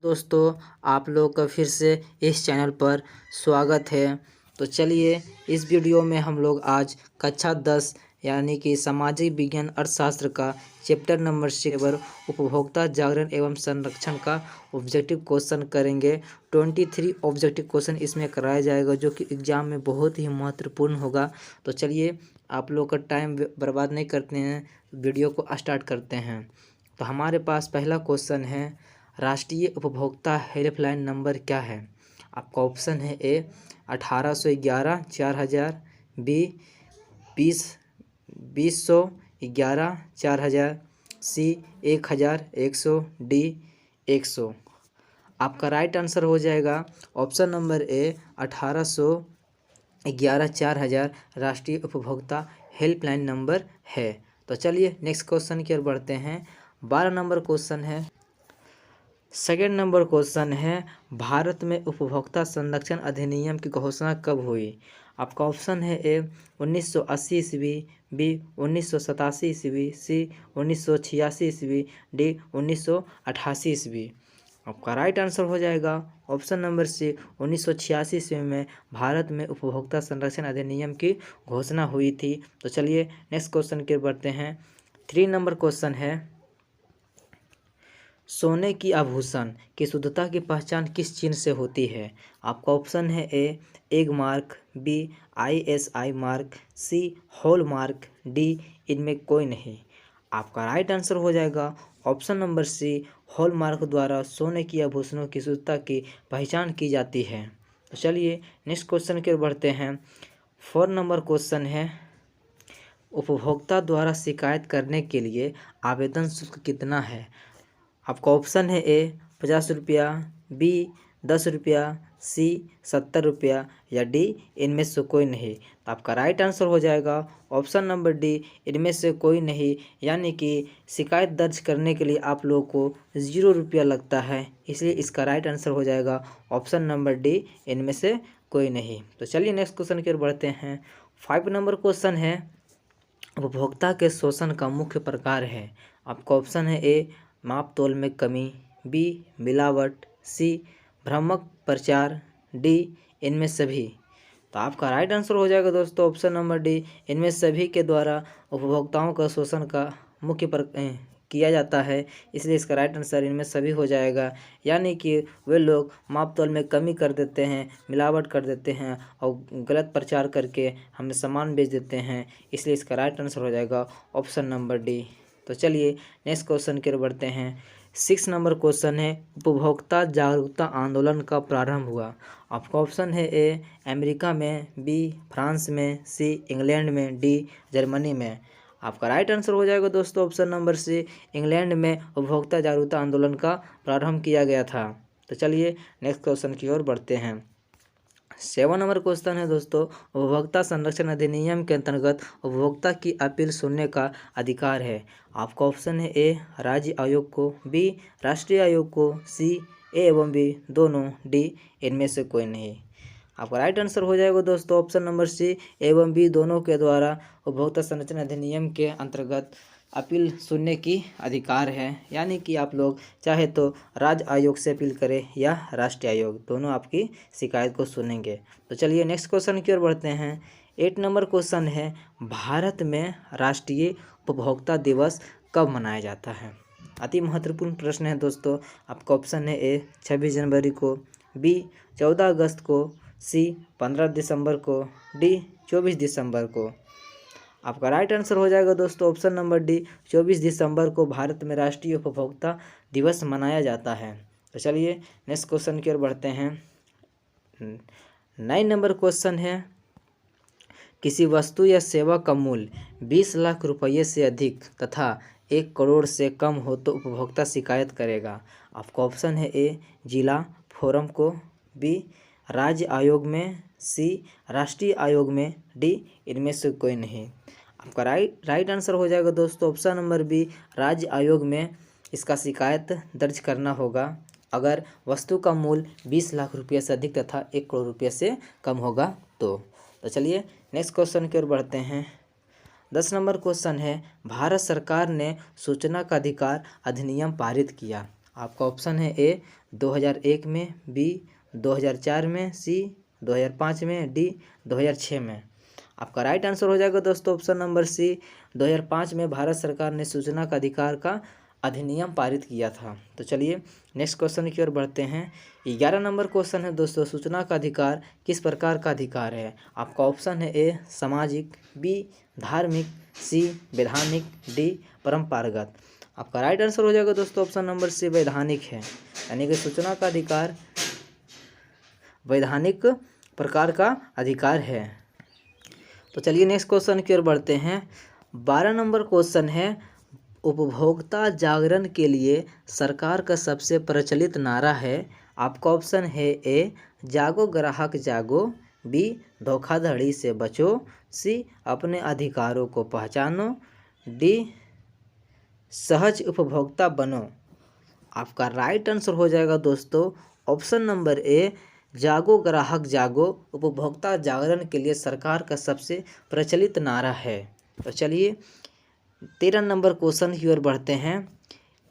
दोस्तों, आप लोग का फिर से इस चैनल पर स्वागत है। तो चलिए, इस वीडियो में हम लोग आज कक्षा 10 यानी कि सामाजिक विज्ञान अर्थशास्त्र का चैप्टर नंबर 6 पर उपभोक्ता जागरण एवं संरक्षण का ऑब्जेक्टिव क्वेश्चन करेंगे। 23 ऑब्जेक्टिव क्वेश्चन इसमें कराया जाएगा, जो कि एग्ज़ाम में बहुत ही महत्वपूर्ण होगा। तो चलिए, आप लोग का टाइम बर्बाद नहीं करते हैं, वीडियो को स्टार्ट करते हैं। तो हमारे पास पहला क्वेश्चन है, राष्ट्रीय उपभोक्ता हेल्पलाइन नंबर क्या है? आपका ऑप्शन है ए 1811 4000, बी 2011 4000, सी 1100, डी 100। आपका राइट आंसर हो जाएगा ऑप्शन नंबर ए 1811 4000 राष्ट्रीय उपभोक्ता हेल्पलाइन नंबर है। तो चलिए नेक्स्ट क्वेश्चन की ओर बढ़ते हैं। 12 नंबर क्वेश्चन है। सेकेंड नंबर क्वेश्चन है, भारत में उपभोक्ता संरक्षण अधिनियम की घोषणा कब हुई? आपका ऑप्शन है ए 1980 ईस्वी, बी 1987 ईस्वी, सी 1986 ईस्वी, डी 1988 ईस्वी। आपका राइट आंसर हो जाएगा ऑप्शन नंबर सी 1986 ईस्वी में भारत में उपभोक्ता संरक्षण अधिनियम की घोषणा हुई थी। तो चलिए नेक्स्ट क्वेश्चन की ओर बढ़ते हैं। 3 नंबर क्वेश्चन है, सोने की आभूषण की शुद्धता की पहचान किस चिन्ह से होती है? आपका ऑप्शन है A Agmark, B ISI mark, C hallmark, D इनमें कोई नहीं। आपका राइट आंसर हो जाएगा option number C hallmark द्वारा सोने की आभूषणों की शुद्धता की पहचान की जाती है। तो चलिए नेक्स्ट क्वेश्चन की ओर बढ़ते हैं। 4 नंबर क्वेश्चन है, उपभोक्ता द्वारा शिकायत करने के लिए आवेदन शुल्क कितना है? आपका ऑप्शन है ए 50 रुपया, बी 10 रुपया, सी 70 रुपया या डी इनमें से कोई नहीं। तो आपका राइट आंसर हो जाएगा ऑप्शन नंबर डी इनमें से कोई नहीं, यानी कि शिकायत दर्ज करने के लिए आप लोगों को 0 रुपया लगता है, इसलिए इसका राइट आंसर हो जाएगा ऑप्शन नंबर डी इनमें से कोई नहीं। तो चलिए नेक्स्ट क्वेश्चन की ओर बढ़ते हैं। 5 नंबर क्वेश्चन है, उपभोक्ता के शोषण का मुख्य प्रकार है। आपका ऑप्शन है ए माप तोल में कमी, बी मिलावट, सी भ्रामक प्रचार, डी इनमें सभी। तो आपका राइट आंसर हो जाएगा दोस्तों ऑप्शन नंबर डी इनमें सभी के द्वारा उपभोक्ताओं का शोषण का किया जाता है, इसलिए इसका राइट आंसर इनमें सभी हो जाएगा। यानी कि वे लोग माप तोल में कमी कर देते हैं, मिलावट कर देते हैं और गलत प्रचार करके हमें सामान बेच देते हैं, इसलिए इसका राइट आंसर हो जाएगा ऑप्शन नंबर डी। तो चलिए नेक्स्ट क्वेश्चन की ओर बढ़ते हैं। 6 नंबर क्वेश्चन है, उपभोक्ता जागरूकता आंदोलन का प्रारंभ हुआ? आपका ऑप्शन है ए अमेरिका में, बी फ्रांस में, सी इंग्लैंड में, डी जर्मनी में। आपका राइट आंसर हो जाएगा दोस्तों ऑप्शन नंबर सी इंग्लैंड में उपभोक्ता जागरूकता आंदोलन का प्रारंभ किया गया था। तो चलिए नेक्स्ट क्वेश्चन की ओर बढ़ते हैं। 7 नंबर क्वेश्चन है दोस्तों, उपभोक्ता संरक्षण अधिनियम के अंतर्गत उपभोक्ता की अपील सुनने का अधिकार है। आपका ऑप्शन है ए राज्य आयोग को, बी राष्ट्रीय आयोग को, सी ए एवं बी दोनों, डी इनमें से कोई नहीं। आपका राइट आंसर हो जाएगा दोस्तों ऑप्शन नंबर सी एवं बी दोनों के द्वारा उपभोक्ता संरक्षण अधिनियम के अंतर्गत अपील सुनने की अधिकार है, यानी कि आप लोग चाहे तो राज्य आयोग से अपील करें या राष्ट्रीय आयोग, दोनों आपकी शिकायत को सुनेंगे। तो चलिए नेक्स्ट क्वेश्चन की ओर बढ़ते हैं। 8 नंबर क्वेश्चन है, भारत में राष्ट्रीय उपभोक्ता दिवस कब मनाया जाता है? अति महत्वपूर्ण प्रश्न है दोस्तों। आपका ऑप्शन है ए 26 जनवरी को, बी 14 अगस्त को, सी 15 दिसंबर को, डी 24 दिसंबर को। आपका राइट आंसर हो जाएगा दोस्तों ऑप्शन नंबर डी 24 दिसंबर को भारत में राष्ट्रीय उपभोक्ता दिवस मनाया जाता है। तो चलिए नेक्स्ट क्वेश्चन की ओर बढ़ते हैं। 9 नंबर क्वेश्चन है, किसी वस्तु या सेवा का मूल्य 20 लाख रुपये से अधिक तथा 1 करोड़ से कम हो तो उपभोक्ता शिकायत करेगा। आपका ऑप्शन है ए जिला फोरम को, बी राज्य आयोग में, सी राष्ट्रीय आयोग में, डी इनमें से कोई नहीं। आपका राइट आंसर हो जाएगा दोस्तों ऑप्शन नंबर बी राज्य आयोग में इसका शिकायत दर्ज करना होगा अगर वस्तु का मूल्य 20 लाख रुपये से अधिक तथा 1 करोड़ रुपये से कम होगा तो। चलिए नेक्स्ट क्वेश्चन की ओर बढ़ते हैं। 10 नंबर क्वेश्चन है, भारत सरकार ने सूचना का अधिकार अधिनियम पारित किया। आपका ऑप्शन है ए 2001 में, बी 2004 में, सी 2005 में, डी 2006 में। आपका राइट आंसर हो जाएगा दोस्तों ऑप्शन नंबर सी, 2005 में भारत सरकार ने सूचना का अधिकार का अधिनियम पारित किया था। तो चलिए नेक्स्ट क्वेश्चन की ओर बढ़ते हैं। 11 नंबर क्वेश्चन है दोस्तों, सूचना का अधिकार किस प्रकार का अधिकार है? आपका ऑप्शन है ए सामाजिक, बी धार्मिक, सी वैधानिक, डी परंपरागत। आपका राइट आंसर हो जाएगा दोस्तों ऑप्शन नंबर सी वैधानिक है, यानी कि सूचना का अधिकार वैधानिक प्रकार का अधिकार है। तो चलिए नेक्स्ट क्वेश्चन की ओर बढ़ते हैं। 12 नंबर क्वेश्चन है, उपभोक्ता जागरण के लिए सरकार का सबसे प्रचलित नारा है। आपका ऑप्शन है ए जागो ग्राहक जागो, बी धोखाधड़ी से बचो, सी अपने अधिकारों को पहचानो, डी सहज उपभोक्ता बनो। आपका राइट आंसर हो जाएगा दोस्तों ऑप्शन नंबर ए जागो ग्राहक जागो, उपभोक्ता जागरण के लिए सरकार का सबसे प्रचलित नारा है। तो चलिए 13 नंबर क्वेश्चन की ओर बढ़ते हैं।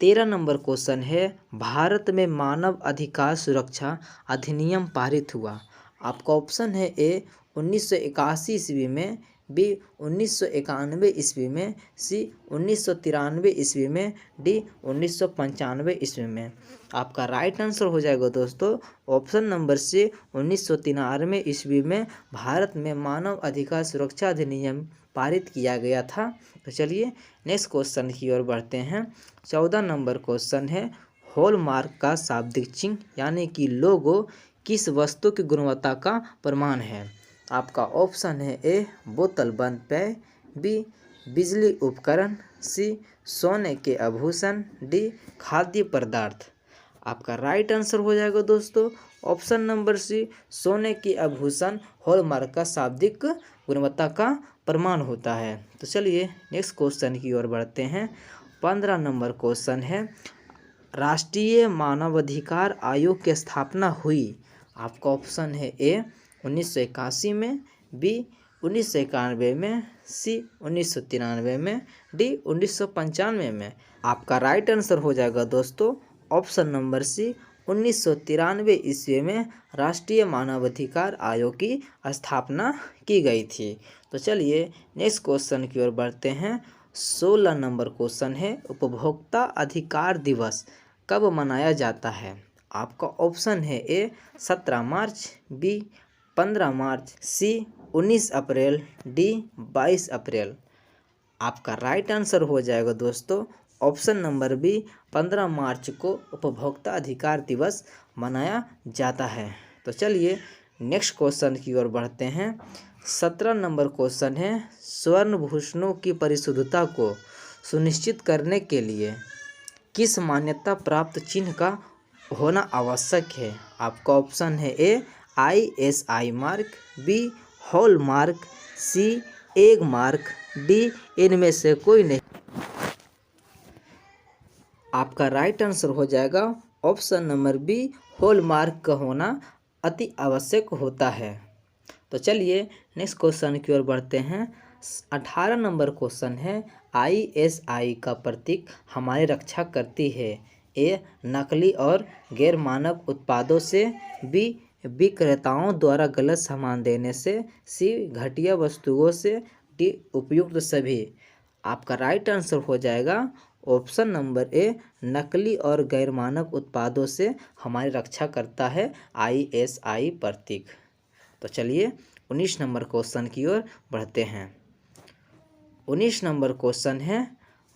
13 नंबर क्वेश्चन है, भारत में मानव अधिकार सुरक्षा अधिनियम पारित हुआ। आपका ऑप्शन है ए 1981 ईस्वी में, बी 1991 ईस्वी में, सी 1993 ईस्वी में, डी 1995 ईस्वी में। आपका राइट आंसर हो जाएगा दोस्तों ऑप्शन नंबर सी 1993 ईस्वी में भारत में मानव अधिकार सुरक्षा अधिनियम पारित किया गया था। तो चलिए नेक्स्ट क्वेश्चन की ओर बढ़ते हैं। 14 नंबर क्वेश्चन है, हॉलमार्क का शाब्दिक चिन्ह यानी कि लोगो किस वस्तु की गुणवत्ता का प्रमाण है? आपका ऑप्शन है ए बोतल बंद पेय, बी बिजली उपकरण, सी सोने के आभूषण, डी खाद्य पदार्थ। आपका राइट आंसर हो जाएगा दोस्तों ऑप्शन नंबर सी सोने के आभूषण हॉलमार्क का शाब्दिक गुणवत्ता का प्रमाण होता है। तो चलिए नेक्स्ट क्वेश्चन की ओर बढ़ते हैं। 15 नंबर क्वेश्चन है, राष्ट्रीय मानवाधिकार आयोग की स्थापना हुई। आपका ऑप्शन है ए 1981 में, बी 1991 में, सी 1993 में, डी 1995 में। आपका राइट आंसर हो जाएगा दोस्तों ऑप्शन नंबर सी 1993 ईस्वी में राष्ट्रीय मानवाधिकार आयोग की स्थापना की गई थी। तो चलिए नेक्स्ट क्वेश्चन की ओर बढ़ते हैं। 16 नंबर क्वेश्चन है, उपभोक्ता अधिकार दिवस कब मनाया जाता है? आपका ऑप्शन है ए 17 मार्च, बी 15 मार्च, सी 19 अप्रैल, डी 22 अप्रैल। आपका राइट आंसर हो जाएगा दोस्तों ऑप्शन नंबर बी 15 मार्च को उपभोक्ता अधिकार दिवस मनाया जाता है। तो चलिए नेक्स्ट क्वेश्चन की ओर बढ़ते हैं। 17 नंबर क्वेश्चन है, स्वर्ण भूषणों की परिशुद्धता को सुनिश्चित करने के लिए किस मान्यता प्राप्त चिन्ह का होना आवश्यक है? आपका ऑप्शन है A ISI mark, B hallmark, C Agmark, D इनमें से कोई नहीं। आपका राइट आंसर हो जाएगा ऑप्शन नंबर बी हॉलमार्क का होना अति आवश्यक होता है। तो चलिए नेक्स्ट क्वेश्चन की ओर बढ़ते हैं। 18 नंबर क्वेश्चन है, ISI का प्रतीक हमारी रक्षा करती है। ए नकली और गैर मानव उत्पादों से, बी विक्रेताओं द्वारा गलत सामान देने से, सी घटिया वस्तुओं से, डी उपयुक्त सभी। आपका राइट आंसर हो जाएगा ऑप्शन नंबर ए नकली और गैर मानव उत्पादों से हमारी रक्षा करता है ISI प्रतीक। तो चलिए 19 नंबर क्वेश्चन की ओर बढ़ते हैं। 19 नंबर क्वेश्चन है,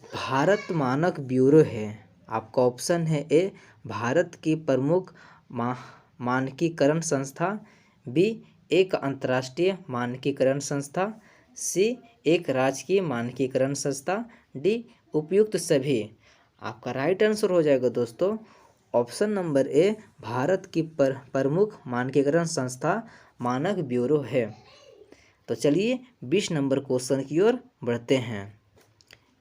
भारत मानक ब्यूरो है। आपका ऑप्शन है ए भारत की प्रमुख मानकीकरण संस्था, बी एक अंतर्राष्ट्रीय मानकीकरण संस्था, सी एक राज्य की मानकीकरण संस्था, डी उपयुक्त सभी। आपका राइट आंसर हो जाएगा दोस्तों ऑप्शन नंबर ए भारत की प्रमुख मानकीकरण संस्था मानक ब्यूरो है। तो चलिए 20 नंबर क्वेश्चन की ओर बढ़ते हैं।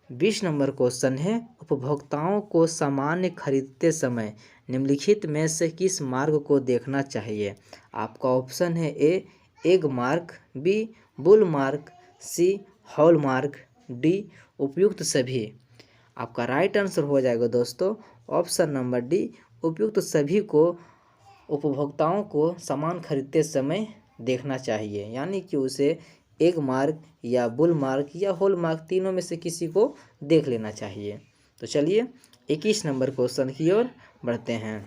20 नंबर क्वेश्चन है, उपभोक्ताओं को सामान खरीदते समय निम्नलिखित में से किस मार्ग को देखना चाहिए? आपका ऑप्शन है A Agmark, B bull mark, C hallmark, D उपयुक्त सभी। आपका राइट आंसर हो जाएगा दोस्तों ऑप्शन नंबर डी, उपयुक्त सभी को उपभोक्ताओं को सामान खरीदते समय देखना चाहिए, यानी कि उसे एग मार्क या बुल मार्क या होल मार्क तीनों में से किसी को देख लेना चाहिए। तो चलिए 21 नंबर क्वेश्चन की ओर बढ़ते हैं।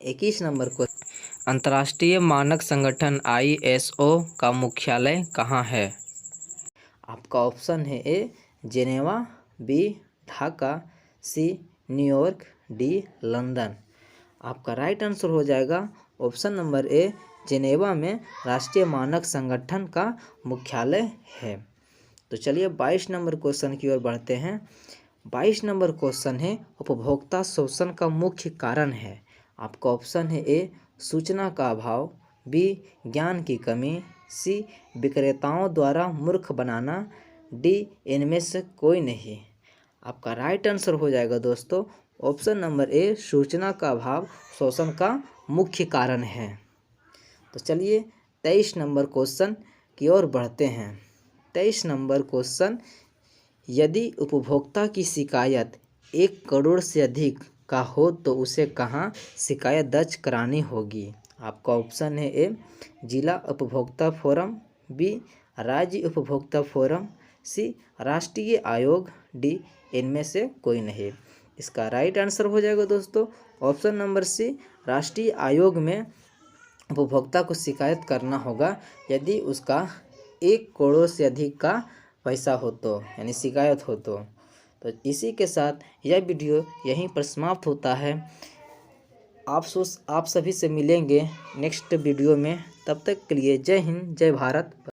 21 नंबर को अंतर्राष्ट्रीय मानक संगठन ISO का मुख्यालय कहाँ है? आपका ऑप्शन है A Geneva, B Dhaka, C New York, D London. आपका राइट आंसर हो जाएगा ऑप्शन नंबर ए जेनेवा में राष्ट्रीय मानक संगठन का मुख्यालय है। तो चलिए 22 नंबर क्वेश्चन की ओर बढ़ते हैं। 22 नंबर क्वेश्चन है उपभोक्ता शोषण का मुख्य कारण है। आपका ऑप्शन है ए सूचना का अभाव, बी ज्ञान की कमी, सी विक्रेताओं द्वारा मूर्ख बनाना, डी इनमें से कोई नहीं। आपका राइट आंसर हो जाएगा दोस्तों ऑप्शन नंबर ए सूचना का अभाव शोषण का मुख्य कारण है। तो चलिए 23 नंबर क्वेश्चन की ओर बढ़ते हैं। 23 नंबर क्वेश्चन, यदि उपभोक्ता की शिकायत 1 करोड़ से अधिक का हो तो उसे कहाँ शिकायत दर्ज करानी होगी? आपका ऑप्शन है ए जिला उपभोक्ता फोरम, बी राज्य उपभोक्ता फोरम, सी राष्ट्रीय आयोग, डी इनमें से कोई नहीं। इसका राइट आंसर हो जाएगा दोस्तों ऑप्शन नंबर सी राष्ट्रीय आयोग में उपभोक्ता को शिकायत करना होगा यदि उसका 1 करोड़ से अधिक का पैसा हो तो, यानी शिकायत हो तो। इसी के साथ यह वीडियो यहीं पर समाप्त होता है। आप सभी से मिलेंगे नेक्स्ट वीडियो में। तब तक के लिए जय हिंद, जय भारत।